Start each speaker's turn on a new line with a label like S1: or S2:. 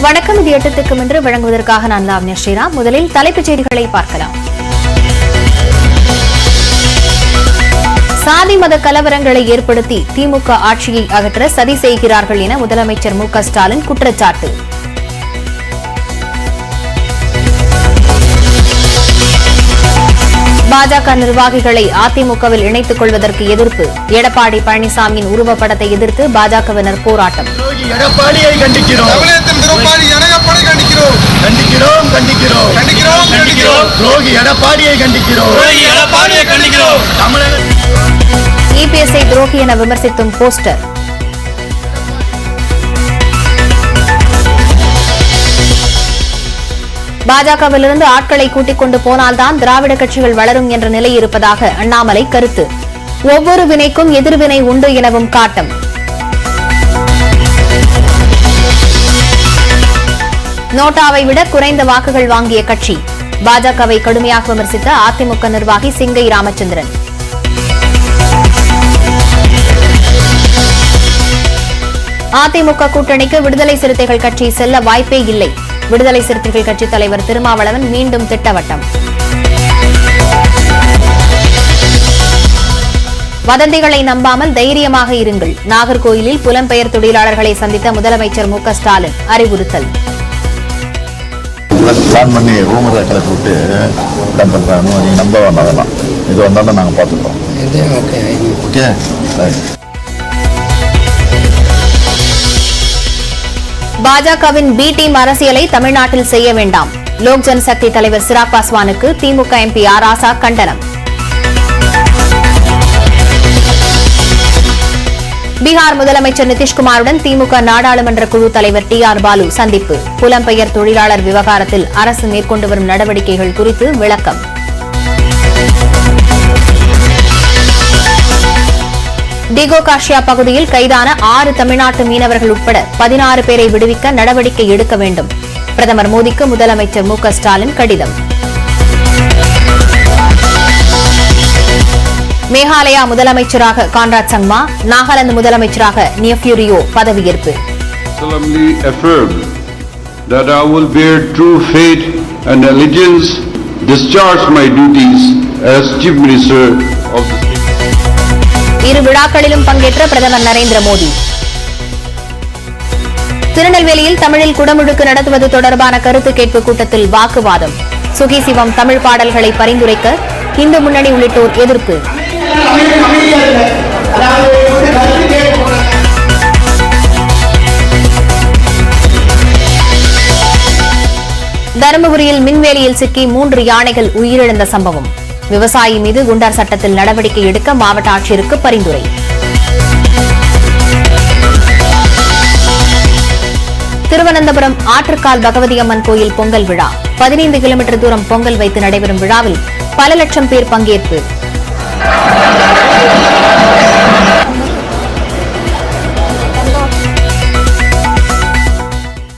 S1: வணக்கம். இது 8 திக்கும் என்று வழங்குவதற்காக நான் லாவண்யா ஸ்ரீராம். முதலில் தலைப்புச் செய்திகளை பார்க்கலாம். சாதி மத கலவரங்களை ஏற்படுத்தி திமுக ஆட்சியை அகற்ற சதி செய்கிறார்கள் என முதலமைச்சர் மு.க.ஸ்டாலின் குற்றச்சாட்டு. பாஜக நிர்வாகிகளை அதிமுகவில் இணைத்துக் கொள்வதற்கு எதிர்ப்பு. எடப்பாடி பழனிசாமியின் உருவப்படத்தை எதிர்த்து பாஜகவினர் போராட்டம்.
S2: எடப்பாடியை கண்டிக்கிறோம்.
S1: இபிஎஸ்ஐ துரோகி என விமர்சித்தும் போஸ்டர். பாஜகவிலிருந்து ஆட்களை கூட்டிக் கொண்டு போனால்தான் திராவிட கட்சிகள் வளரும் என்ற நிலை இருப்பதாக அண்ணாமலை கருத்து. ஒவ்வொரு வினைக்கும் எதிர்வினை உண்டு எனவும் காட்டம். நோட்டாவை விட குறைந்த வாக்குகள் வாங்கிய கட்சி. பாஜகவை கடுமையாக விமர்சித்த அதிமுக நிர்வாகி சிங்கை ராமச்சந்திரன். அதிமுக கூட்டணிக்கு விடுதலை சிறுத்தைகள் கட்சி செல்ல வாய்ப்பே இல்லை. விடுதலை சிறுத்தைகள் கட்சித் தலைவர் திருமாவளவன் மீண்டும் திட்டவட்டம். வதந்திகளை நம்பாமல் தைரியமாக இருங்கள். நாகர்கோயிலில் புலம்பெயர் தொழிலாளர்களை சந்தித்த முதலமைச்சர் மு.க.ஸ்டாலின் அறிவுறுத்தல்.
S3: பிளான் பண்ணி ரூமரை கிளப்பி விட்டு இடம் பண்றாங்க. நீங்க நம்ப வேண்டாம். இது வந்தாலும் நாங்கள் பார்த்துக்கிறோம். ஓகே.
S1: பாஜகவின் பி டீம் அரசியலை தமிழ்நாட்டில் செய்ய வேண்டாம். லோக் ஜனசக்தி தலைவர் சிராக் பாஸ்வானுக்கு திமுக எம்பி ஆர் ராசா கண்டனம். பீகார் முதலமைச்சர் நிதிஷ்குமாருடன் திமுக நாடாளுமன்ற குழு தலைவர் டி.ஆர். பாலு சந்திப்பு. புலம்பெயர் தொழிலாளர் விவகாரத்தில் அரசு மேற்கொண்டு வரும் நடவடிக்கைகள் குறித்து விளக்கம். டிகோ காஷியா பகுதியில் கைதான 6 தமிழ்நாட்டு மீனவர்கள் உட்பட 16 பேரை விடுவிக்க நடவடிக்கை எடுக்க வேண்டும். பிரதமர் மோடிக்கு முதலமைச்சர் மு.க.ஸ்டாலின் கடிதம். மேகாலயா முதலமைச்சராக கான்ராட் சங்மா, நாகாலாந்து முதலமைச்சராக நியஃப்யூ ரியோ பதவியேற்பு.
S4: That I will bear true faith and allegiance, discharge my duties as Chief Minister of the state.
S1: இரு விழாக்களிலும் பங்கேற்ற பிரதமர் நரேந்திர மோடி. திருநெல்வேலியில் தமிழில் குடமுழுக்கு நடத்துவது தொடர்பான கருத்து கேட்பு கூட்டத்தில் வாக்குவாதம். சுகி சிவம் தமிழ் பாடல்களை பரிந்துரைக்க இந்து முன்னணி உள்ளிட்டோர் எதிர்ப்பு. தருமபுரியில் மின்வேலியில் சிக்கி 3 யானைகள் உயிரிழந்த சம்பவம். விவசாயி மீது குண்டர் சட்டத்தில் நடவடிக்கை எடுக்க மாவட்ட ஆட்சியருக்கு பரிந்துரை. திருவனந்தபுரம் ஆற்றுக்கால் பகவதி அம்மன் கோயில் பொங்கல் விழா. 15 கிலோமீட்டர் தூரம் பொங்கல் வைத்து நடைபெறும் விழாவில் பல லட்சம் பேர் பங்கேற்பு.